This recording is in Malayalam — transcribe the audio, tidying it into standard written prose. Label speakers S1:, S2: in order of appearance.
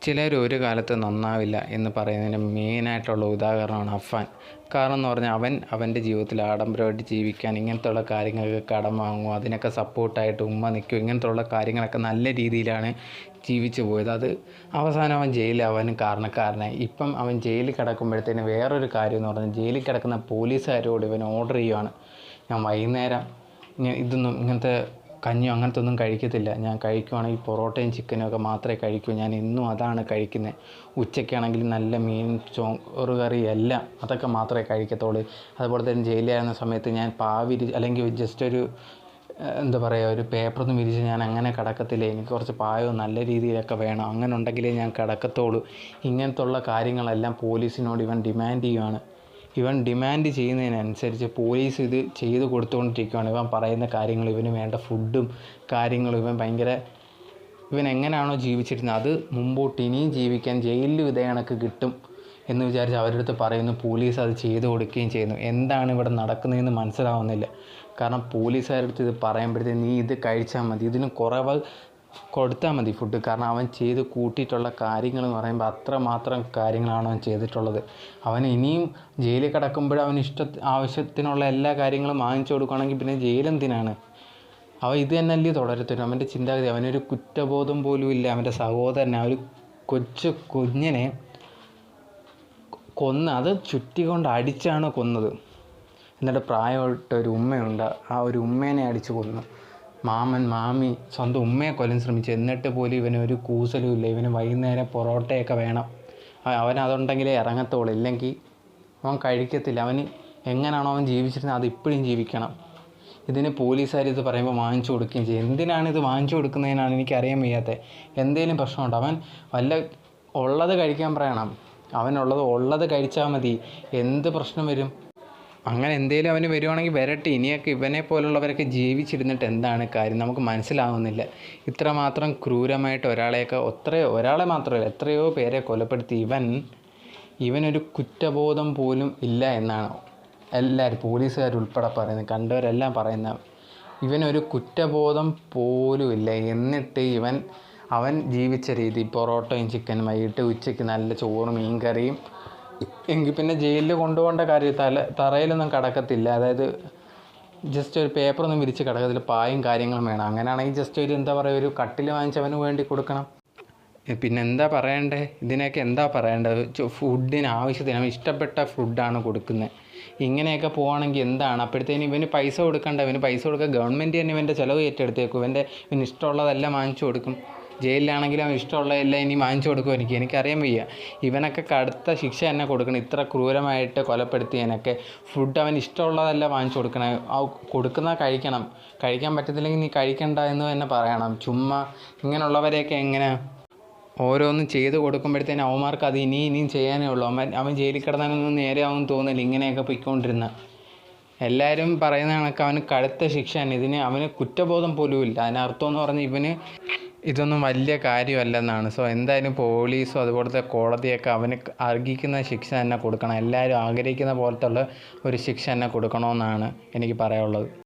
S1: ചിലർ ഒരു കാലത്ത് നന്നാവില്ല എന്ന് പറയുന്നതിന് മെയിനായിട്ടുള്ള ഉദാഹരണമാണ് അഫ്ഫാൻ. കാരണം എന്ന് പറഞ്ഞാൽ അവൻ്റെ ജീവിതത്തിൽ ആഡംബരമായിട്ട് ജീവിക്കാൻ ഇങ്ങനത്തുള്ള കാര്യങ്ങൾക്ക് കടം വാങ്ങും, അതിനൊക്കെ സപ്പോർട്ടായിട്ട് ഉമ്മ നിൽക്കും, ഇങ്ങനത്തുള്ള കാര്യങ്ങളൊക്കെ നല്ല രീതിയിലാണ് ജീവിച്ചു പോയത്. അത് അവസാനം അവൻ ജയിലാവാനും കാരണക്കാരനായി. ഇപ്പം അവൻ ജയിലിൽ കിടക്കുമ്പോഴത്തേന് വേറൊരു കാര്യം എന്ന് പറഞ്ഞാൽ ജയിലിൽ കിടക്കുന്ന പോലീസുകാരോട് ഇവൻ ഓർഡർ ചെയ്യുവാണ്, ഞാൻ വൈകുന്നേരം ഇങ്ങനത്തെ കഞ്ഞിയോ അങ്ങനത്തെ ഒന്നും കഴിക്കത്തില്ല, ഞാൻ കഴിക്കുവാണെങ്കിൽ പൊറോട്ടയും ചിക്കനും ഒക്കെ മാത്രമേ കഴിക്കൂ, ഞാൻ എന്നും അതാണ് കഴിക്കുന്നത്. ഉച്ചയ്ക്കാണെങ്കിൽ നല്ല മീൻ ചോറ് കറി എല്ലാം അതൊക്കെ മാത്രമേ കഴിക്കത്തുള്ളൂ. അതുപോലെ തന്നെ ജയിലിലായിരുന്ന സമയത്ത് ഞാൻ അല്ലെങ്കിൽ ജസ്റ്റ് ഒരു എന്താ പറയുക, ഒരു പേപ്പറൊന്നും വിരിച്ച് ഞാൻ അങ്ങനെ കിടക്കത്തില്ല, എനിക്ക് കുറച്ച് പായവും നല്ല രീതിയിലൊക്കെ വേണം, അങ്ങനെ ഉണ്ടെങ്കിലേ ഞാൻ കിടക്കത്തുള്ളൂ. ഇങ്ങനത്തുള്ള കാര്യങ്ങളെല്ലാം പോലീസിനോട് ഇവൻ ഡിമാൻഡ് ചെയ്യുവാണ്. ഇവൻ ഡിമാൻഡ് ചെയ്യുന്നതിനനുസരിച്ച് പോലീസ് ഇത് ചെയ്ത് കൊടുത്തുകൊണ്ടിരിക്കുകയാണ്. ഇവൻ പറയുന്ന കാര്യങ്ങൾ, ഇവന് വേണ്ട ഫുഡും കാര്യങ്ങളും, ഇവൻ എങ്ങനെയാണോ ജീവിച്ചിരുന്നത് അത് മുമ്പോട്ട് ഇനിയും ജീവിക്കാൻ ജയിലിൽ ഇതേ കണക്ക് കിട്ടും എന്ന് വിചാരിച്ച് അവരുടെ അടുത്ത് പറയുന്നു. പോലീസ് അത് ചെയ്ത് കൊടുക്കുകയും ചെയ്യുന്നു. എന്താണ് ഇവിടെ നടക്കുന്നതെന്ന് മനസ്സിലാവുന്നില്ല. കാരണം പോലീസുകാരുടെ അടുത്ത് ഇത് പറയുമ്പോഴത്തേക്ക് നീ ഇത് കഴിച്ചാൽ മതി, ഇതിന് കുറവ് കൊടുത്താൽ മതി ഫുഡ്. കാരണം അവൻ ചെയ്ത് കൂട്ടിയിട്ടുള്ള കാര്യങ്ങൾ എന്ന് പറയുമ്പോൾ അത്രമാത്രം കാര്യങ്ങളാണ് അവൻ ചെയ്തിട്ടുള്ളത്. അവൻ ഇനിയും ജയിലിൽ കിടക്കുമ്പോൾ അവന് ആവശ്യത്തിനുള്ള എല്ലാ കാര്യങ്ങളും വാങ്ങിച്ചു കൊടുക്കുകയാണെങ്കിൽ പിന്നെ ജയിലെന്തിനാണ്? അവൻ ഇത് തന്നെയല്ലേ തുടരത്തില്ല. അവൻ്റെ ചിന്താഗതി, അവനൊരു കുറ്റബോധം പോലും ഇല്ല. അവൻ്റെ സഹോദരനെ, ആ ഒരു കുഞ്ഞിനെ അത് ചുറ്റി കൊണ്ട് അടിച്ചാണ് കൊന്നത്. എന്നിട്ട് പ്രായമായിട്ട് ഒരു ഉമ്മയുണ്ട്, ആ ഒരു ഉമ്മേനെ അടിച്ച് കൊന്നു. മാമി സ്വന്തം ഉമ്മയെ കൊല്ലാൻ ശ്രമിച്ചു. എന്നിട്ട് പോലും ഇവനൊരു കൂസലും ഇല്ല. ഇവന് വൈകുന്നേരം പൊറോട്ടയൊക്കെ വേണം, അവനതുണ്ടെങ്കിലേ ഇറങ്ങത്തുള്ളൂ, ഇല്ലെങ്കിൽ അവൻ കഴിക്കത്തില്ല. അവന് എങ്ങനെയാണോ അവൻ ജീവിച്ചിരുന്നത് അത് ഇപ്പോഴും ജീവിക്കണം. ഇതിന് പോലീസുകാർ ഇത് പറയുമ്പോൾ വാങ്ങിച്ചു കൊടുക്കുകയും ചെയ്യും. എന്തിനാണ് ഇത് വാങ്ങിച്ചു കൊടുക്കുന്നതിനാണ് എനിക്കറിയാൻ വയ്യാത്തത്. എന്തെങ്കിലും പ്രശ്നമുണ്ടോ? അവൻ ഉള്ളത് കഴിക്കാൻ പറയണം, ഉള്ളത് കഴിച്ചാൽ മതി, എന്ത് പ്രശ്നം വരും? അങ്ങനെ എന്തെങ്കിലും അവന് വരുവാണെങ്കിൽ വരട്ടെ. ഇനിയൊക്കെ ഇവനെ പോലുള്ളവരൊക്കെ ജീവിച്ചിരുന്നിട്ട് എന്താണ് കാര്യം? നമുക്ക് മനസ്സിലാവുന്നില്ല. ഇത്രമാത്രം ക്രൂരമായിട്ട് ഒരാളെ മാത്രമല്ല എത്രയോ പേരെ കൊലപ്പെടുത്തി ഇവനൊരു കുറ്റബോധം പോലും ഇല്ല എന്നാണ് എല്ലാവരും പോലീസുകാരുൾപ്പെടെ പറയുന്നത്, കണ്ടവരെല്ലാം പറയുന്ന. ഇവനൊരു കുറ്റബോധം പോലും ഇല്ല. എന്നിട്ട് അവൻ ജീവിച്ച രീതി, പൊറോട്ടയും ചിക്കനും, വൈകിട്ട് ഉച്ചയ്ക്ക് നല്ല ചോറും മീൻ കറിയും, എങ്കിൽ പിന്നെ ജയിലിൽ കൊണ്ടുപോകേണ്ട കാര്യം തറയിലൊന്നും കിടക്കത്തില്ല. അതായത് ജസ്റ്റ് ഒരു പേപ്പറൊന്നും വിരിച്ച് കിടക്കത്തില്ല, പായും കാര്യങ്ങളും വേണം. അങ്ങനെയാണെങ്കിൽ ജസ്റ്റ് ഒരു കട്ടിൽ വാങ്ങിച്ചവന് വേണ്ടി കൊടുക്കണം. പിന്നെ എന്താ പറയണ്ടേ? ഇതിനൊക്കെ എന്താ പറയേണ്ടത്? ഫുഡിന് ആവശ്യത്തിന് അവൻ ഇഷ്ടപ്പെട്ട ഫുഡാണ് കൊടുക്കുന്നത്. ഇങ്ങനെയൊക്കെ പോവുകയാണെങ്കിൽ എന്താണ്? അപ്പോഴത്തേന് ഇവന് പൈസ കൊടുക്കണ്ട. ഇവന് പൈസ കൊടുക്കുക ഗവൺമെൻറ് തന്നെ ഇവൻ്റെ ചിലവ് ഏറ്റെടുത്തേക്കും. ഇവന് ഇഷ്ടമുള്ളതെല്ലാം വാങ്ങിച്ചു കൊടുക്കും. ജയിലിലാണെങ്കിലും അവൻ ഇഷ്ടമുള്ളതെല്ലാം ഇനി വാങ്ങിച്ചു കൊടുക്കും. എനിക്കറിയാൻ വയ്യ. ഇവനൊക്കെ കടുത്ത ശിക്ഷ തന്നെ കൊടുക്കണം. ഇത്ര ക്രൂരമായിട്ട് കൊലപ്പെടുത്തിയതിനൊക്കെ ഫുഡ് അവന് ഇഷ്ടമുള്ളതെല്ലാം വാങ്ങിച്ചു കൊടുക്കണം. കൊടുക്കുന്ന കഴിക്കാൻ പറ്റത്തില്ലെങ്കിൽ നീ കഴിക്കണ്ട എന്ന് തന്നെ പറയണം. ചുമ്മാ ഇങ്ങനെയുള്ളവരെയൊക്കെ എങ്ങനെ ഓരോന്നും ചെയ്ത് കൊടുക്കുമ്പോഴത്തേനും അവന്മാർക്ക് അത് ഇനിയും ചെയ്യാനേ ഉള്ളൂ. അവൻ ജയിലിൽ കിടന്നാലൊന്നും നേരെയാവും തോന്നില്ല ഇങ്ങനെയൊക്കെ പൊയ്ക്കൊണ്ടിരുന്ന. എല്ലാവരും പറയുന്ന കണക്ക് അവന് കടുത്ത ശിക്ഷ തന്നെ. അവന് കുറ്റബോധം പോലും ഇല്ല. അതിനർത്ഥം എന്ന് പറഞ്ഞാൽ ഇതൊന്നും വലിയ കാര്യമല്ലെന്നാണ്. സോ എന്തായാലും പോലീസും അതുപോലത്തെ കോടതിയൊക്കെ അവന് അർഹിക്കുന്ന ശിക്ഷ തന്നെ കൊടുക്കണം. എല്ലാവരും ആഗ്രഹിക്കുന്ന പോലത്തുള്ള ഒരു ശിക്ഷ തന്നെ കൊടുക്കണമെന്നാണ് എനിക്ക് പറയാനുള്ളത്.